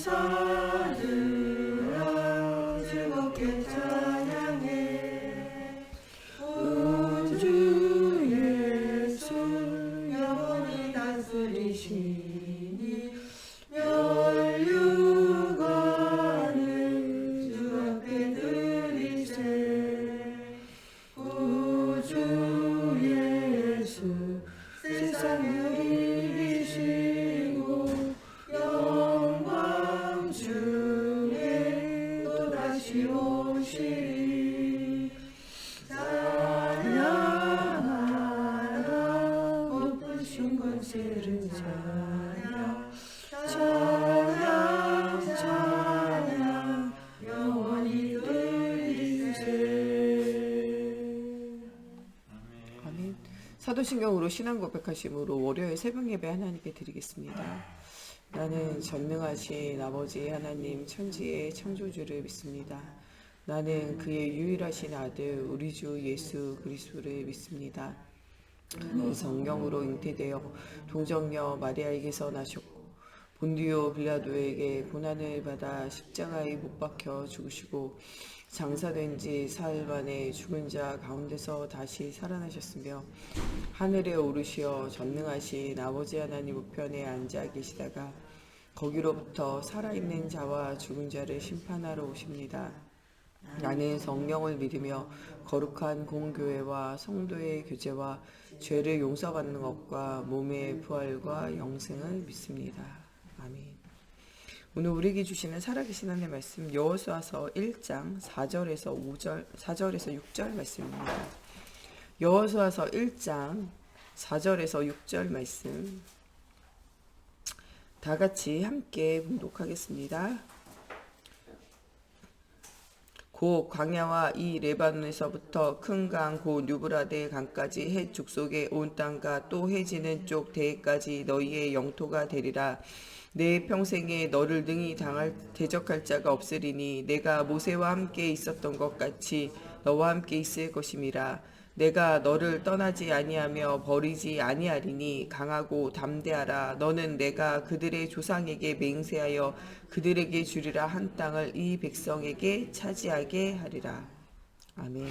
찾으라 즐겁게 찬양해 우주 예수 영원히 다스리시니 멸류관을 주 앞에 드리세 우주 예수 세상을 이기시고 영광 중에 또다시 오시리 찬양하라 높으신 권세를 찬양 찬양 찬양 영원히 드리세. 아멘. 사도신경으로 신앙 고백하심으로 월요일 새벽 예배 하나님께 드리겠습니다. 나는 전능하신 아버지 하나님 천지의 창조주를 믿습니다. 나는 그의 유일하신 아들 우리 주 예수 그리스도를 믿습니다. 그는 성령으로 잉태되어 동정녀 마리아에게서 나셨고 본디오 빌라도에게 고난을 받아 십자가에 못 박혀 죽으시고 장사된 지 사흘 만에 죽은 자 가운데서 다시 살아나셨으며 하늘에 오르시어 전능하신 아버지 하나님 우편에 앉아 계시다가 거기로부터 살아있는 자와 죽은 자를 심판하러 오십니다. 나는 성령을 믿으며 거룩한 공교회와 성도의 교제와 죄를 용서받는 것과 몸의 부활과 영생을 믿습니다. 아멘. 오늘 우리에게 주시는 살아계신 하나님의 말씀 여호수아서 1장 4절에서 6절 말씀입니다. 여호수아서 1장 4절에서 6절 말씀 다 같이 함께 봉독하겠습니다. 곧 광야와 이 레바논에서부터 큰 강 곧 유브라데 강까지 해 죽속에 온 땅과 또 해지는 쪽 대해까지 너희의 영토가 되리라. 내 평생에 너를 능히 대적할 자가 없으리니 내가 모세와 함께 있었던 것 같이 너와 함께 있을 것임이라. 내가 너를 떠나지 아니하며 버리지 아니하리니 강하고 담대하라. 너는 내가 그들의 조상에게 맹세하여 그들에게 주리라 한 땅을 이 백성에게 차지하게 하리라. 아멘.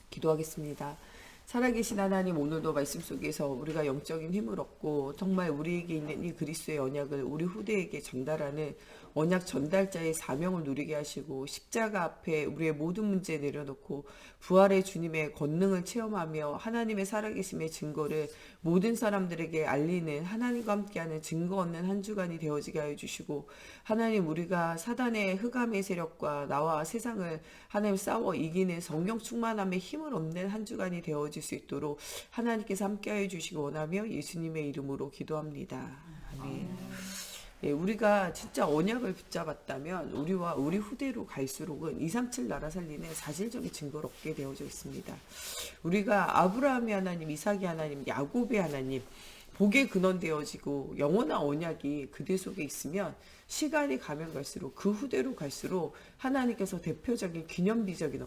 기도하겠습니다. 살아계신 하나님, 오늘도 말씀 속에서 우리가 영적인 힘을 얻고 정말 우리에게 있는 이 그리스도의 언약을 우리 후대에게 전달하는 언약 전달자의 사명을 누리게 하시고 십자가 앞에 우리의 모든 문제 내려놓고 부활의 주님의 권능을 체험하며 하나님의 살아계심의 증거를 모든 사람들에게 알리는 하나님과 함께하는 증거 얻는 한 주간이 되어지게 하여 주시고, 하나님, 우리가 사단의 흑암의 세력과 나와 세상을 하나님 싸워 이기는 성령 충만함의 힘을 얻는 한 주간이 되어질 수 있도록 하나님께서 함께하여 주시기 원하며 예수님의 이름으로 기도합니다. 아멘. 예, 우리가 진짜 언약을 붙잡았다면 우리와 우리 후대로 갈수록은 237 나라 살리는 사실적인 증거를 얻게 되어져 있습니다. 우리가 아브라함의 하나님, 이삭의 하나님, 야곱의 하나님, 복의 근원 되어지고 영원한 언약이 그들 속에 있으면 시간이 가면 갈수록 그 후대로 갈수록 하나님께서 대표적인 기념비적인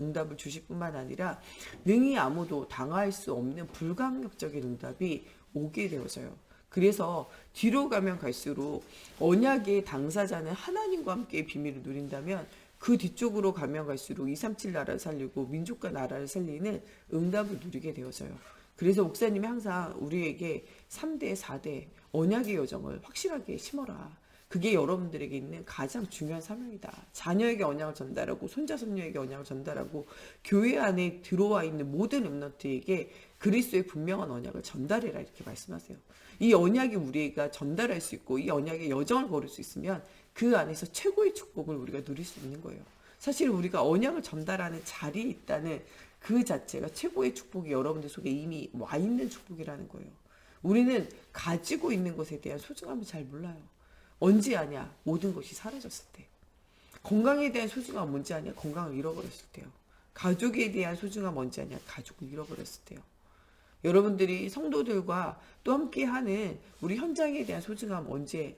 응답을 주실 뿐만 아니라 능히 아무도 당할 수 없는 불가항력적인 응답이 오게 되어져요. 그래서 뒤로 가면 갈수록 언약의 당사자는 하나님과 함께 비밀을 누린다면 그 뒤쪽으로 가면 갈수록 237 나라를 살리고 민족과 나라를 살리는 응답을 누리게 되어져요. 그래서 목사님이 항상 우리에게 3대, 4대 언약의 여정을 확실하게 심어라. 그게 여러분들에게 있는 가장 중요한 사명이다. 자녀에게 언약을 전달하고 손자, 손녀에게 언약을 전달하고 교회 안에 들어와 있는 모든 렘넌트에게 그리스도의 분명한 언약을 전달해라, 이렇게 말씀하세요. 이 언약이 우리가 전달할 수 있고 이 언약의 여정을 걸을 수 있으면 그 안에서 최고의 축복을 우리가 누릴 수 있는 거예요. 사실 우리가 언약을 전달하는 자리에 있다는 그 자체가 최고의 축복이 여러분들 속에 이미 와 있는 축복이라는 거예요. 우리는 가지고 있는 것에 대한 소중함을 잘 몰라요. 언제 아냐? 모든 것이 사라졌을 때. 건강에 대한 소중함 뭔지 아냐? 건강을 잃어버렸을 때요. 가족에 대한 소중함 뭔지 아냐? 가족을 잃어버렸을 때요. 여러분들이 성도들과 또 함께하는 우리 현장에 대한 소중함 언제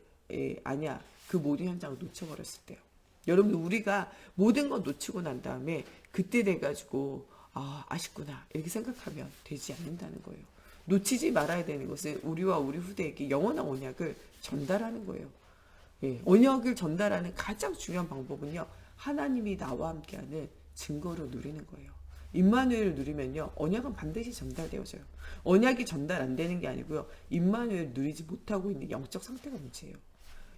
아냐? 그 모든 현장을 놓쳐버렸을 때요. 여러분들, 우리가 모든 건 놓치고 난 다음에 그때 돼가지고 아쉽구나 이렇게 생각하면 되지 않는다는 거예요. 놓치지 말아야 되는 것은 우리와 우리 후대에게 영원한 언약을 전달하는 거예요. 언약을 전달하는 가장 중요한 방법은요, 하나님이 나와 함께하는 증거를 누리는 거예요. 임마누엘을 누리면요, 언약은 반드시 전달되어져요. 언약이 전달 안 되는 게 아니고요, 임마누엘을 누리지 못하고 있는 영적 상태가 문제예요.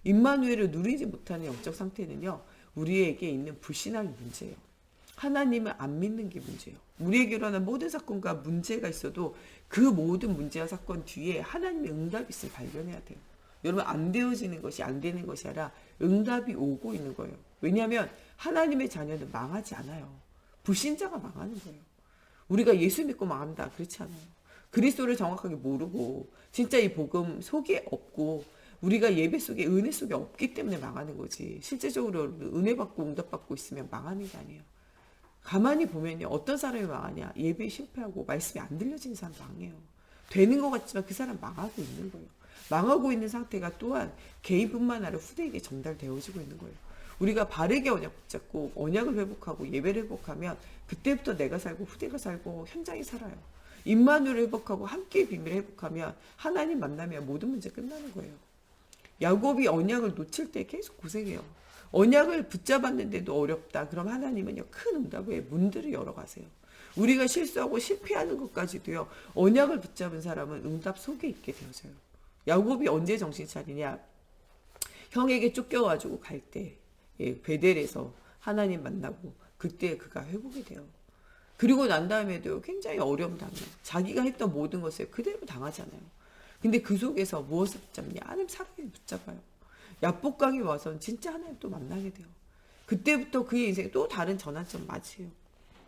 임마누엘을 누리지 못하는 영적 상태는요, 우리에게 있는 불신앙이 문제예요. 하나님을 안 믿는 게 문제예요. 우리에게 일어난 모든 사건과 문제가 있어도 그 모든 문제와 사건 뒤에 하나님의 응답이 있음을 발견해야 돼요. 여러분, 안 되어지는 것이 안 되는 것이 아니라 응답이 오고 있는 거예요. 왜냐하면 하나님의 자녀는 망하지 않아요. 불신자가 망하는 거예요. 우리가 예수 믿고 망한다, 그렇지 않아요. 그리스도를 정확하게 모르고 진짜 이 복음 속에 없고 우리가 예배 속에 은혜 속에 없기 때문에 망하는 거지, 실제적으로 은혜 받고 응답 받고 있으면 망하는 게 아니에요. 가만히 보면요, 어떤 사람이 망하냐, 예배에 실패하고 말씀이 안 들려지는 사람 망해요. 되는 것 같지만 그 사람 망하고 있는 거예요. 망하고 있는 상태가 또한 개인뿐만 아니라 후대에게 전달되어지고 있는 거예요. 우리가 바르게 언약 붙잡고 언약을 회복하고 예배를 회복하면 그때부터 내가 살고 후대가 살고 현장이 살아요. 임마누엘을 회복하고 함께 비밀을 회복하면 하나님 만나면 모든 문제 끝나는 거예요. 야곱이 언약을 놓칠 때 계속 고생해요. 언약을 붙잡았는데도 어렵다. 그럼 하나님은요, 큰 응답의 문들을 열어가세요. 우리가 실수하고 실패하는 것까지도요, 언약을 붙잡은 사람은 응답 속에 있게 되어져요. 야곱이 언제 정신 차리냐? 형에게 쫓겨가지고 갈 때, 베델에서 하나님 만나고 그때 그가 회복이 돼요. 그리고 난 다음에도 굉장히 어려움 당해요. 자기가 했던 모든 것을 그대로 당하잖아요. 근데 그 속에서 무엇을 붙잡냐? 하나님 사랑에 붙잡아요. 야복강에 와서는 진짜 하나님 또 만나게 돼요. 그때부터 그의 인생에 또 다른 전환점 맞이에요.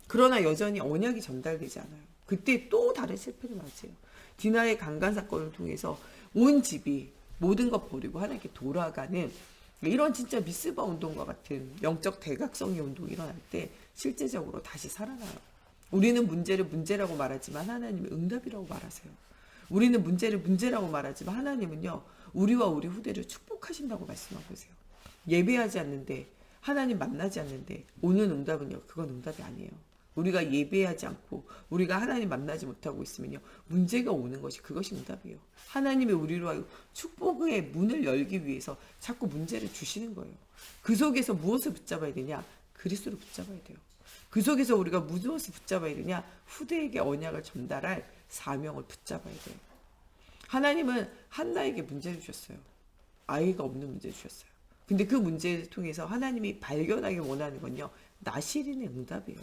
그러나 여전히 언약이 전달되지 않아요. 그때 또 다른 실패를 맞이해요. 디나의 강간 사건을 통해서 온 집이 모든 것 버리고 하나님께 돌아가는 이런 진짜 미스바 운동과 같은 영적 대각성의 운동이 일어날 때 실제적으로 다시 살아나요. 우리는 문제를 문제라고 말하지만 하나님은 응답이라고 말하세요. 우리는 문제를 문제라고 말하지만 하나님은요, 우리와 우리 후대를 축복하신다고 말씀하고 계세요. 예배하지 않는데, 하나님 만나지 않는데 오는 응답은요, 그건 응답이 아니에요. 우리가 예배하지 않고 우리가 하나님 만나지 못하고 있으면요, 문제가 오는 것이 그것이 응답이에요. 하나님이 우리로 하여 축복의 문을 열기 위해서 자꾸 문제를 주시는 거예요. 그 속에서 무엇을 붙잡아야 되냐? 그리스도를 붙잡아야 돼요. 그 속에서 우리가 무엇을 붙잡아야 되냐? 후대에게 언약을 전달할 사명을 붙잡아야 돼요. 하나님은 한나에게 문제를 주셨어요. 아이가 없는 문제를 주셨어요. 근데 그 문제를 통해서 하나님이 발견하기 원하는 건요, 나실인의 응답이에요.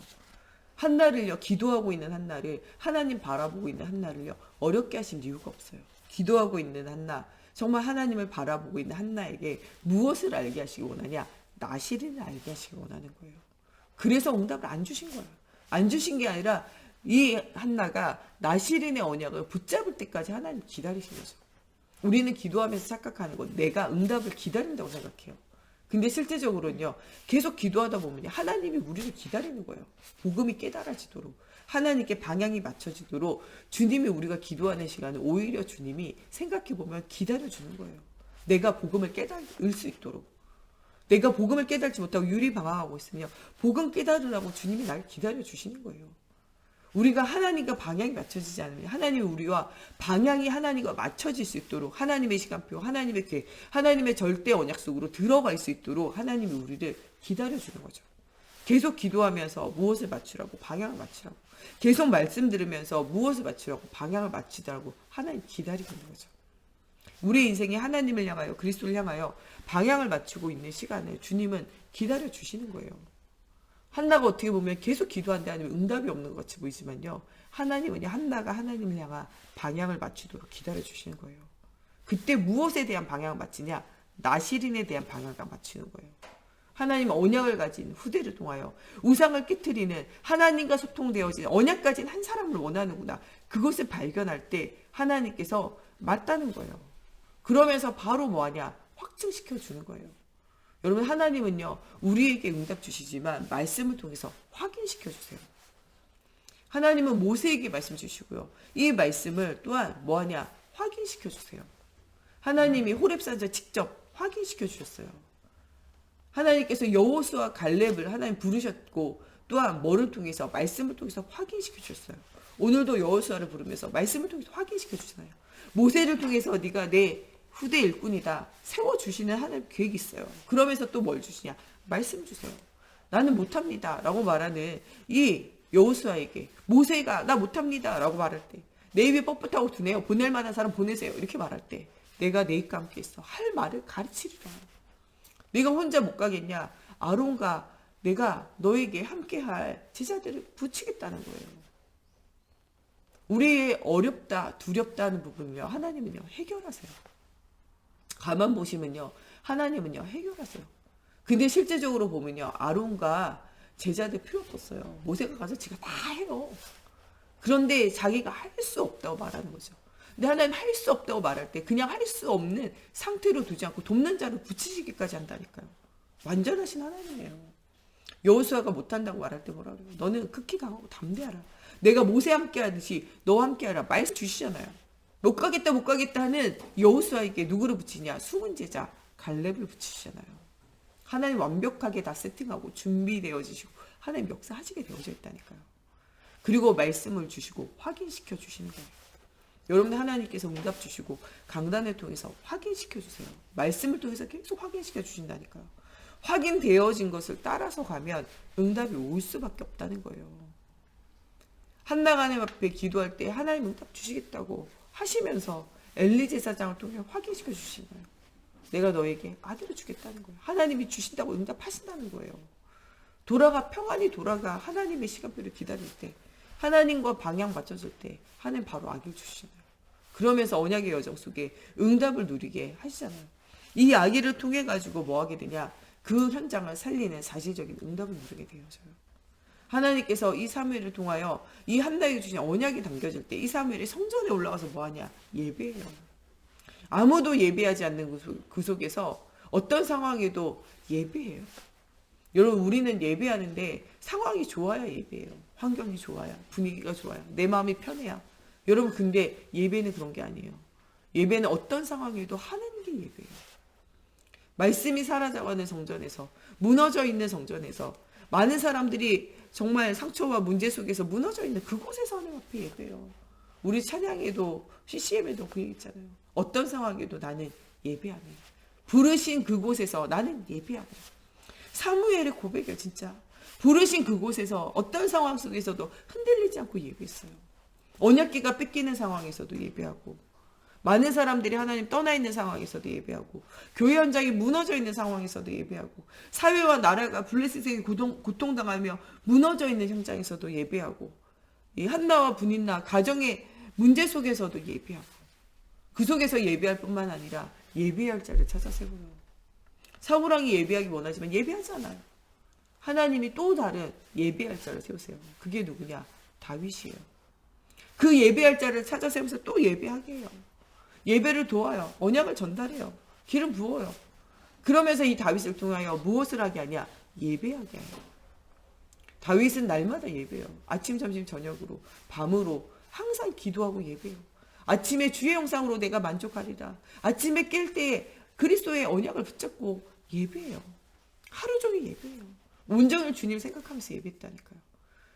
한나를요, 기도하고 있는 한나를, 하나님 바라보고 있는 한나를요, 어렵게 하신 이유가 없어요. 기도하고 있는 한나, 정말 하나님을 바라보고 있는 한나에게 무엇을 알게 하시기 원하냐? 나실인을 알게 하시기 원하는 거예요. 그래서 응답을 안 주신 거예요. 안 주신 게 아니라 이 한나가 나실인의 언약을 붙잡을 때까지 하나님 기다리신 거죠. 우리는 기도하면서 착각하는 건 내가 응답을 기다린다고 생각해요. 근데 실제적으로는요, 계속 기도하다 보면 하나님이 우리를 기다리는 거예요. 복음이 깨달아지도록, 하나님께 방향이 맞춰지도록 주님이 우리가 기도하는 시간을 오히려 주님이 생각해보면 기다려주는 거예요. 내가 복음을 깨달을 수 있도록. 내가 복음을 깨달지 못하고 유리방황하고 있으면 복음 깨달으라고 주님이 나를 기다려주시는 거예요. 우리가 하나님과 방향이 맞춰지지 않으면 하나님이 우리와 방향이 하나님과 맞춰질 수 있도록 하나님의 시간표, 하나님의 계획, 하나님의 절대 언약 속으로 들어갈 수 있도록 하나님이 우리를 기다려주는 거죠. 계속 기도하면서 무엇을 맞추라고? 방향을 맞추라고. 계속 말씀 들으면서 무엇을 맞추라고? 방향을 맞추라고 하나님 기다리고 있는 거죠. 우리 인생이 하나님을 향하여, 그리스도를 향하여 방향을 맞추고 있는 시간을 주님은 기다려주시는 거예요. 한나가 어떻게 보면 계속 기도한데 아니면 응답이 없는 것 같이 보이지만요, 하나님은 한나가 하나님을 향한 방향을 맞추도록 기다려주시는 거예요. 그때 무엇에 대한 방향을 맞추냐? 나실인에 대한 방향을 맞추는 거예요. 하나님은 언약을 가진 후대를 통하여 우상을 깨트리는, 하나님과 소통되어진 언약 가진 한 사람을 원하는구나, 그것을 발견할 때 하나님께서 맞다는 거예요. 그러면서 바로 뭐하냐? 확증시켜 주는 거예요. 여러분, 하나님은요, 우리에게 응답 주시지만 말씀을 통해서 확인시켜 주세요. 하나님은 모세에게 말씀 주시고요, 이 말씀을 또한 뭐하냐? 확인시켜 주세요. 하나님이 호렙산에서 직접 확인시켜 주셨어요. 하나님께서 여호수아 갈렙을 하나님 부르셨고 또한 뭐를 통해서? 말씀을 통해서 확인시켜 주셨어요. 오늘도 여호수아를 부르면서 말씀을 통해서 확인시켜 주잖아요. 모세를 통해서 네가 내 후대 일꾼이다. 세워주시는 하나님 계획이 있어요. 그러면서 또 뭘 주시냐? 말씀 주세요. 나는 못합니다. 라고 말하는 이 여호수아에게 모세가 나 못합니다. 라고 말할 때 내 입에 뻣뻣하고 두네요. 보낼 만한 사람 보내세요. 이렇게 말할 때 내가 내 입과 함께 있어. 할 말을 가르치리라. 내가 혼자 못 가겠냐? 아론과 내가 너에게 함께할 제자들을 붙이겠다는 거예요. 우리의 어렵다, 두렵다는 부분은요. 하나님은요. 해결하세요. 가만 보시면요. 하나님은요. 해결하세요. 근데 실제적으로 보면요. 아론과 제자들 필요 없었어요. 모세가 가서 지가 다 해요. 그런데 자기가 할 수 없다고 말하는 거죠. 근데 하나님 할 수 없다고 말할 때 그냥 할 수 없는 상태로 두지 않고 돕는 자를 붙이시기까지 한다니까요. 완전하신 하나님이에요. 여호수아가 못한다고 말할 때 뭐라 그래요? 너는 극히 강하고 담대하라. 내가 모세 함께 하듯이 너와 함께 하라. 말씀 주시잖아요. 못 가겠다 못 가겠다 하는 여호수아에게 누구를 붙이냐? 숨은 제자 갈렙을 붙이시잖아요. 하나님 완벽하게 다 세팅하고 준비되어지시고 하나님 역사하시게 되어져 있다니까요. 그리고 말씀을 주시고 확인시켜 주시는 거예요. 여러분들 하나님께서 응답 주시고 강단을 통해서 확인시켜 주세요. 말씀을 통해서 계속 확인시켜 주신다니까요. 확인되어진 것을 따라서 가면 응답이 올 수밖에 없다는 거예요. 한나가 하나님 앞에 기도할 때 하나님 응답 주시겠다고 하시면서 엘리 제사장을 통해 확인시켜 주시는 거예요. 내가 너에게 아들을 주겠다는 거예요. 하나님이 주신다고 응답하신다는 거예요. 평안히 돌아가 하나님의 시간표를 기다릴 때 하나님과 방향 맞춰질 때 하나님 바로 아기를 주시잖아요. 그러면서 언약의 여정 속에 응답을 누리게 하시잖아요. 이 아기를 통해 가지고 뭐 하게 되냐? 그 현장을 살리는 사실적인 응답을 누리게 되어져요. 하나님께서 이 사무엘을 통하여 이 한나에게 주신 언약이 담겨질 때 이 사무엘이 성전에 올라가서 뭐 하냐? 예배해요. 아무도 예배하지 않는 그 속에서 어떤 상황에도 예배해요. 여러분 우리는 예배하는데 상황이 좋아야 예배해요. 환경이 좋아야, 분위기가 좋아야, 내 마음이 편해야. 여러분 근데 예배는 그런 게 아니에요. 예배는 어떤 상황에도 하는 게 예배예요. 말씀이 사라져가는 성전에서, 무너져 있는 성전에서, 많은 사람들이 정말 상처와 문제 속에서 무너져 있는 그곳에서 하나님 앞에 예배해요. 우리 찬양에도 CCM에도 그 얘기 있잖아요. 어떤 상황에도 나는 예배하네. 부르신 그곳에서 나는 예배하네. 사무엘의 고백이에요. 진짜 부르신 그곳에서 어떤 상황 속에서도 흔들리지 않고 예배했어요. 언약궤가 뺏기는 상황에서도 예배하고, 많은 사람들이 하나님 떠나 있는 상황에서도 예배하고, 교회 현장이 무너져 있는 상황에서도 예배하고, 사회와 나라가 블레셋에게 고통당하며 무너져 있는 현장에서도 예배하고, 이 한나와 분인나 가정의 문제 속에서도 예배하고, 그 속에서 예배할 뿐만 아니라 예배할 자를 찾아 세워요. 사울왕이 예배하기 원하지만 예배하지 않아요. 하나님이 또 다른 예배할 자를 세우세요. 그게 누구냐? 다윗이에요. 그 예배할 자를 찾아 세우면서 또 예배하게 해요. 예배를 도와요. 언약을 전달해요. 기름 부어요. 그러면서 이 다윗을 통하여 무엇을 하게 하냐? 예배하게 해요. 다윗은 날마다 예배해요. 아침, 점심, 저녁으로, 밤으로 항상 기도하고 예배해요. 아침에 주의 영상으로 내가 만족하리라. 아침에 깰 때 그리스도의 언약을 붙잡고 예배해요. 하루 종일 예배해요. 온전히 주님 생각하면서 예배했다니까요.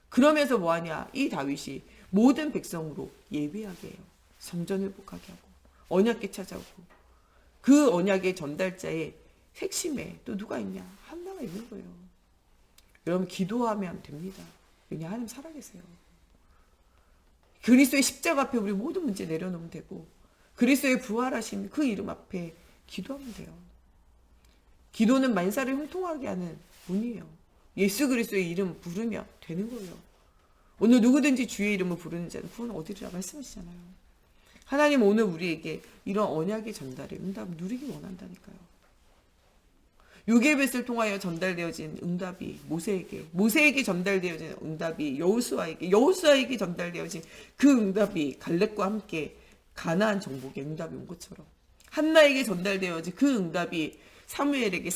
그러면서 뭐하냐? 이 다윗이 모든 백성으로 예배하게 해요. 성전 회복하게 하고 언약궤 찾아오고, 그 언약의 전달자의 핵심에 또 누가 있냐? 한나가 있는 거예요. 여러분 기도하면 됩니다. 왜냐? 하나님 살아계세요. 그리스도의 십자가 앞에 우리 모든 문제 내려놓으면 되고, 그리스도의 부활하신 그 이름 앞에 기도하면 돼요. 기도는 만사를 형통하게 하는 문이에요. 예수 그리스도의 이름 부르면 되는 거예요. 오늘 누구든지 주의 이름을 부르는 자는 구원 얻으리라 말씀하시잖아요. 하나님 오늘 우리에게 이런 언약의 전달에 응답 누리기 원한다니까요. 요게벳을 통하여 전달되어진 응답이 모세에게 전달되어진 응답이 여호수아에게 전달되어진 그 응답이 갈렙과 함께 가나안 정복의 응답이 온 것처럼, 한나에게 전달되어진 그 응답이 사무엘에게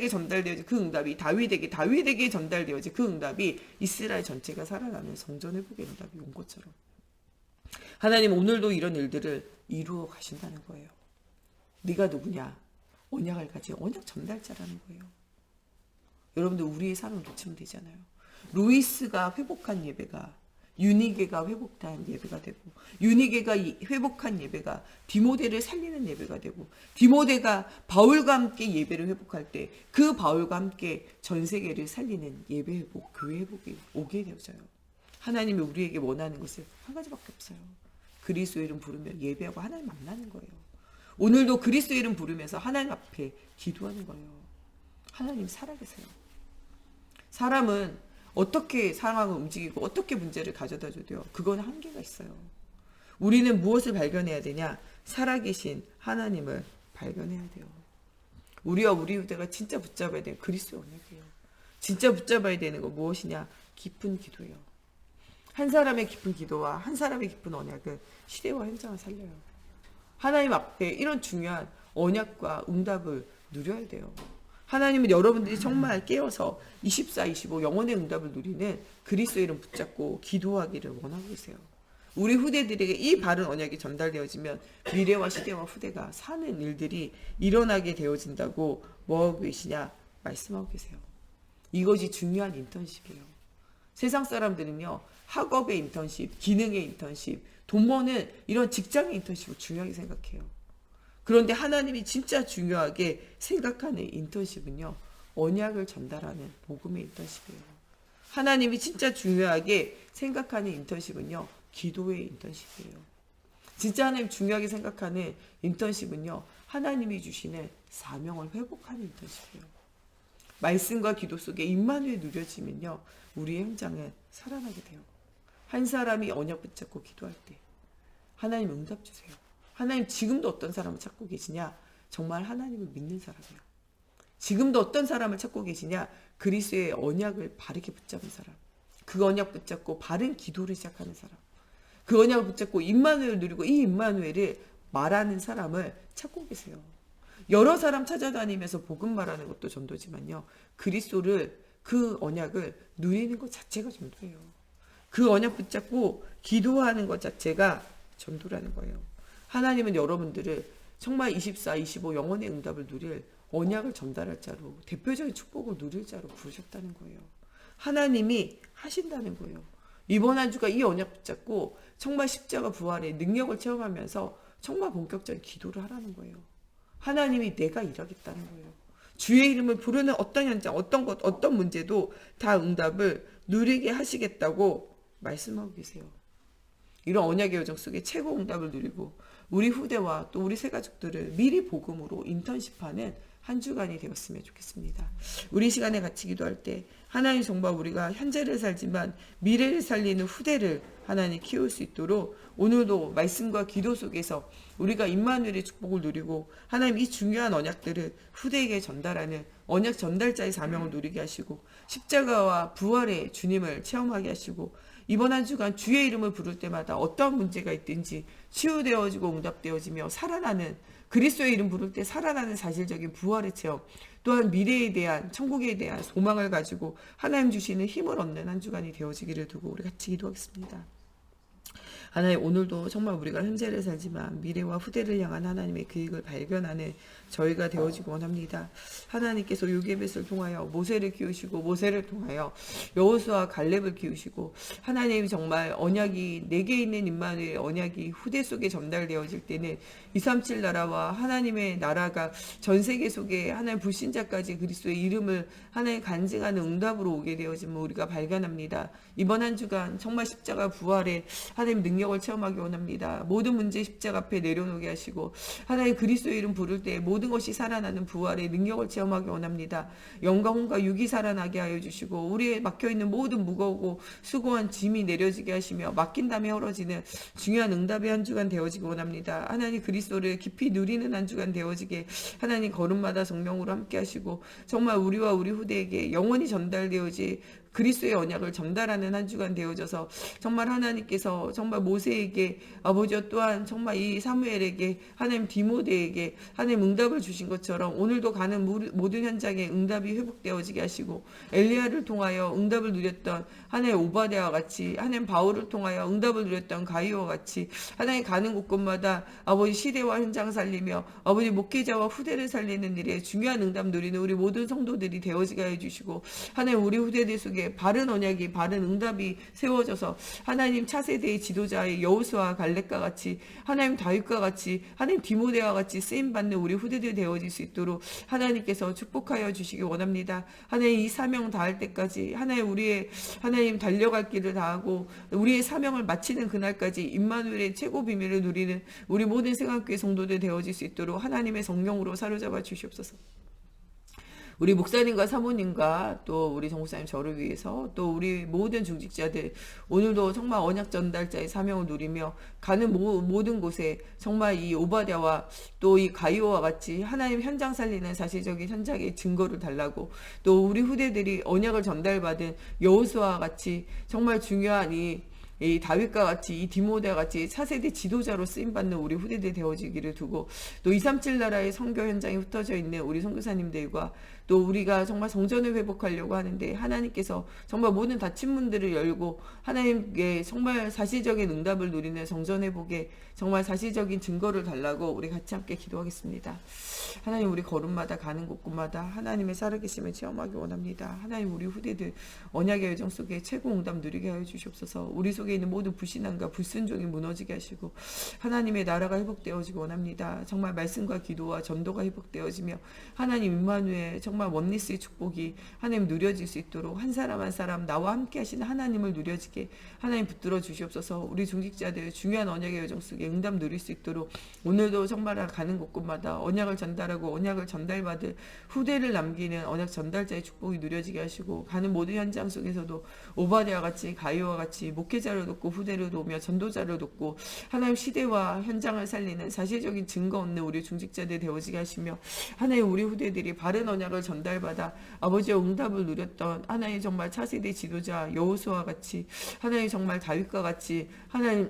전달되어진 그 응답이 다윗에게 전달되어진 그 응답이 이스라엘 전체가 살아나는 성전 회복의 응답이 온 것처럼, 하나님 오늘도 이런 일들을 이루어 가신다는 거예요. 네가 누구냐? 언약을 가진 언약 전달자라는 거예요. 여러분들 우리의 삶을 놓치면 되잖아요. 루이스가 회복한 예배가 유니게가 회복한 예배가 되고, 유니게가 회복한 예배가 디모데를 살리는 예배가 되고, 디모데가 바울과 함께 예배를 회복할 때 그 바울과 함께 전 세계를 살리는 예배 회복, 교회 회복이 오게 되어져요. 하나님이 우리에게 원하는 것은 한 가지밖에 없어요. 그리스도 이름 부르며 예배하고 하나님 만나는 거예요. 오늘도 그리스도 이름 부르면서 하나님 앞에 기도하는 거예요. 하나님 살아계세요. 사람은 어떻게 상황을 움직이고 어떻게 문제를 가져다 줘도요, 그건 한계가 있어요. 우리는 무엇을 발견해야 되냐? 살아계신 하나님을 발견해야 돼요. 우리와 우리 후대가 진짜 붙잡아야 되는 그리스도의 언약이에요. 진짜 붙잡아야 되는 건 무엇이냐? 깊은 기도예요. 한 사람의 깊은 기도와 한 사람의 깊은 언약은 시대와 현장을 살려요. 하나님 앞에 이런 중요한 언약과 응답을 누려야 돼요. 하나님은 여러분들이 정말 깨어서 24, 25 영혼의 응답을 누리는 그리스도의 이름 붙잡고 기도하기를 원하고 계세요. 우리 후대들에게 이 바른 언약이 전달되어지면 미래와 시대와 후대가 사는 일들이 일어나게 되어진다고 뭐하고 계시냐? 말씀하고 계세요. 이것이 중요한 인턴십이에요. 세상 사람들은요, 학업의 인턴십, 기능의 인턴십, 돈 버는 이런 직장의 인턴십을 중요하게 생각해요. 그런데 하나님이 진짜 중요하게 생각하는 인턴십은요, 언약을 전달하는 복음의 인턴십이에요. 하나님이 진짜 중요하게 생각하는 인턴십은요, 기도의 인턴십이에요. 진짜 하나님 중요하게 생각하는 인턴십은요, 하나님이 주시는 사명을 회복하는 인턴십이에요. 말씀과 기도 속에 임마누엘 누려지면요, 우리의 현장은 살아나게 돼요. 한 사람이 언약 붙잡고 기도할 때 하나님 응답 주세요. 하나님 지금도 어떤 사람을 찾고 계시냐? 정말 하나님을 믿는 사람이야. 지금도 어떤 사람을 찾고 계시냐? 그리스도의 언약을 바르게 붙잡은 사람. 그 언약 붙잡고 바른 기도를 시작하는 사람. 그 언약을 붙잡고 임마누엘을 누리고 이 임마누엘을 말하는 사람을 찾고 계세요. 여러 사람 찾아다니면서 복음 말하는 것도 전도지만요, 그리스도를, 그 언약을 누리는 것 자체가 전도예요. 그 언약 붙잡고 기도하는 것 자체가 전도라는 거예요. 하나님은 여러분들을 정말 24, 25 영혼의 응답을 누릴 언약을 전달할 자로, 대표적인 축복을 누릴 자로 부르셨다는 거예요. 하나님이 하신다는 거예요. 이번 한 주가 이 언약 붙잡고 정말 십자가 부활의 능력을 체험하면서 정말 본격적인 기도를 하라는 거예요. 하나님이 내가 일하겠다는 거예요. 주의 이름을 부르는 어떤 현장, 어떤 것, 어떤 문제도 다 응답을 누리게 하시겠다고 말씀하고 계세요. 이런 언약의 여정 속에 최고 응답을 누리고 우리 후대와 또 우리 새가족들을 미리 복음으로 인턴십하는 한 주간이 되었으면 좋겠습니다. 우리 시간에 같이 기도할 때 하나님 정말 우리가 현재를 살지만 미래를 살리는 후대를 하나님 키울 수 있도록 오늘도 말씀과 기도 속에서 우리가 임마누엘의 축복을 누리고 하나님 이 중요한 언약들을 후대에게 전달하는 언약 전달자의 사명을 누리게 하시고 십자가와 부활의 주님을 체험하게 하시고 이번 한 주간 주의 이름을 부를 때마다 어떠한 문제가 있든지 치유되어지고 응답되어지며 살아나는 그리스도의 이름 부를 때 살아나는 사실적인 부활의 체험, 또한 미래에 대한 천국에 대한 소망을 가지고 하나님 주시는 힘을 얻는 한 주간이 되어지기를 두고 우리 같이 기도하겠습니다. 하나님, 오늘도 정말 우리가 현재를 살지만 미래와 후대를 향한 하나님의 계획을 발견하는 저희가 되어지고 원합니다. 하나님께서 요게벳을 통하여 모세를 키우시고 모세를 통하여 여호수아 갈렙을 키우시고 하나님 정말 언약이 내게 있는 임마누엘 언약이 후대 속에 전달되어질 때는 237 나라와 하나님의 나라가 전 세계 속에 하나님 불신자까지 그리스도의 이름을 하나님 간증하는 응답으로 오게 되어지면 우리가 발견합니다. 이번 한 주간 정말 십자가 부활의 하나님 능력을 체험하기 원합니다. 모든 문제 십자가 앞에 내려놓게 하시고 하나님 그리스도의 이름 부를 때 모든 것이 살아나는 부활의 능력을 체험하기 원합니다. 영과 혼과 육이 살아나게 하여 주시고 우리의 막혀있는 모든 무거우고 수고한 짐이 내려지게 하시며 맡긴 다음에 헐어지는 중요한 응답의 한 주간 되어지기 원합니다. 하나님 그리스도를 깊이 누리는 한 주간 되어지게 하나님 걸음마다 성령으로 함께 하시고 정말 우리와 우리 후대에게 영원히 전달되어지 그리스도의 언약을 전달하는 한 주간 되어져서 정말 하나님께서 정말 모세에게 아버지와 또한 정말 이 사무엘에게 하나님 디모데에게 하나님 응답을 주신 것처럼 오늘도 가는 모든 현장에 응답이 회복되어지게 하시고 엘리야를 통하여 응답을 누렸던 하나님 오바댜와 같이 하나님 바울을 통하여 응답을 누렸던 가이오와 같이 하나님 가는 곳곳마다 아버지 시대와 현장 살리며 아버지 목회자와 후대를 살리는 일에 중요한 응답 누리는 우리 모든 성도들이 되어지게 해주시고 하나님 우리 후대들 속에 속에 바른 언약이 바른 응답이 세워져서 하나님 차세대의 지도자의 여호수아 갈렙과 같이 하나님 다윗과 같이 하나님 디모데와 같이 쓰임받는 우리 후대들 되어질 수 있도록 하나님께서 축복하여 주시기 원합니다. 하나님 이 사명 다할 때까지 하나님 우리의 하나님 달려갈 길을 다하고 우리의 사명을 마치는 그날까지 임마누엘의 최고 비밀을 누리는 우리 모든 생각교회 성도들 되어질 수 있도록 하나님의 성령으로 사로잡아 주시옵소서. 우리 목사님과 사모님과 또 우리 정목사님 저를 위해서 또 우리 모든 중직자들 오늘도 정말 언약 전달자의 사명을 누리며 가는 모든 곳에 정말 이 오바댜와 또 이 가이오와 같이 하나님 현장 살리는 사실적인 현장의 증거를 달라고 또 우리 후대들이 언약을 전달받은 여호수아와 같이 정말 중요한 이 다윗과 같이 이 디모데와 같이 차세대 지도자로 쓰임받는 우리 후대들 되어지기를 두고 또 237 나라의 선교 현장에 흩어져 있는 우리 선교사님들과 또 우리가 정말 성전을 회복하려고 하는데 하나님께서 정말 모든 닫힌 문들을 열고 하나님께 정말 사실적인 응답을 누리는 성전 회복에 정말 사실적인 증거를 달라고 우리 같이 함께 기도하겠습니다. 하나님 우리 걸음마다 가는 곳곳마다 하나님의 살아계심을 체험하기 원합니다. 하나님 우리 후대들 언약의 여정 속에 최고 응답 누리게 하여 주시옵소서. 우리 속에 있는 모든 불신앙과 불순종이 무너지게 하시고 하나님의 나라가 회복되어지기 원합니다. 정말 말씀과 기도와 전도가 회복되어지며 하나님 임마누엘 정말 원리스의 축복이 하나님 누려질 수 있도록 한 사람 한 사람 나와 함께 하시는 하나님을 누려지게 하나님 붙들어 주시옵소서. 우리 중직자들 중요한 언약의 여정 속에 응답 누릴 수 있도록 오늘도 정말 가는 곳곳마다 언약을 전달하고 언약을 전달받을 후대를 남기는 언약 전달자의 축복이 누려지게 하시고 가는 모든 현장 속에서도 오바댜와 같이 가이오와 같이 목회자를 돕고 후대를 돕며 전도자를 돕고 하나님 시대와 현장을 살리는 사실적인 증거 없는 우리 중직자들 되어지게 하시며 하나님 우리 후대들이 바른 언약을 전달받아 아버지의 응답을 누렸던 하나님 정말 차세대 지도자 여호수아와 같이 하나님 정말 다윗과 같이 하나님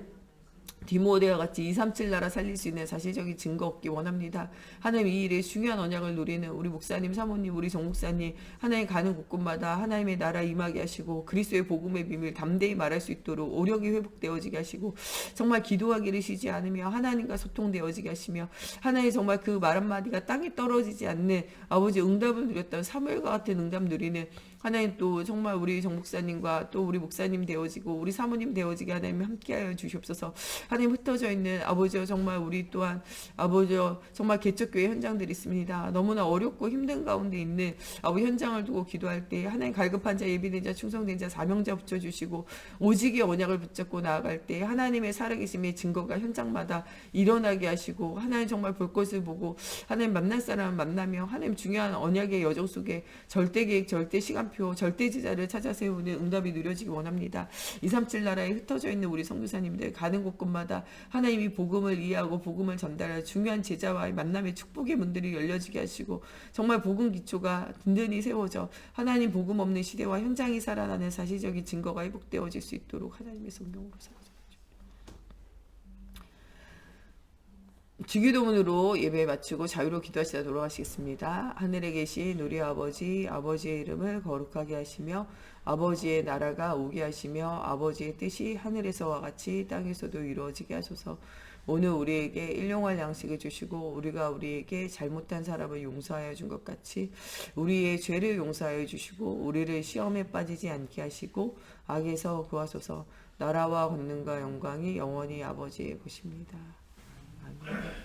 디모데와 같이 237 나라 살릴 수 있는 사실적인 증거 얻기 원합니다. 하나님 이 일에 중요한 언약을 누리는 우리 목사님, 사모님, 우리 정목사님 하나님 가는 곳곳마다 하나님의 나라 임하게 하시고 그리스도의 복음의 비밀 담대히 말할 수 있도록 오력이 회복되어지게 하시고 정말 기도하기를 쉬지 않으며 하나님과 소통되어지게 하시며 하나님 정말 그 말 한마디가 땅에 떨어지지 않는 아버지 응답을 누렸던 사무엘과 같은 응답 누리는 하나님 또 정말 우리 정목사님과 또 우리 목사님 되어지고 우리 사모님 되어지게 하나님 함께하여 주시옵소서. 하나님 흩어져 있는 아버지여 정말 우리 또한 아버지여 정말 개척교회 현장들이 있습니다. 너무나 어렵고 힘든 가운데 있는 아버지 현장을 두고 기도할 때 하나님 갈급한 자 예비된 자 충성된 자 사명자 붙여주시고 오직의 언약을 붙잡고 나아갈 때 하나님의 살아계심의 증거가 현장마다 일어나게 하시고 하나님 정말 볼 것을 보고 하나님 만날 사람을 만나며 하나님 중요한 언약의 여정 속에 절대계획 절대 시간 절대지자를 찾아 세우는 응답이 누려지기 원합니다. 237 나라에 흩어져 있는 우리 선교사님들 가는 곳곳마다 하나님이 복음을 이해하고 복음을 전달할 중요한 제자와의 만남의 축복의 문들이 열려지게 하시고 정말 복음 기초가 든든히 세워져 하나님 복음 없는 시대와 현장이 살아나는 사실적인 증거가 회복되어질 수 있도록 하나님의 성령으로 살아주십시오. 주기도문으로 예배 마치고 자유로 기도하시다 돌아가시겠습니다. 하늘에 계신 우리 아버지, 아버지의 이름을 거룩하게 하시며 아버지의 나라가 오게 하시며 아버지의 뜻이 하늘에서와 같이 땅에서도 이루어지게 하소서. 오늘 우리에게 일용할 양식을 주시고 우리가 우리에게 잘못한 사람을 용서하여 준 것 같이 우리의 죄를 용서하여 주시고 우리를 시험에 빠지지 않게 하시고 악에서 구하소서. 나라와 권능과 영광이 영원히 아버지의 것입니다. 아멘.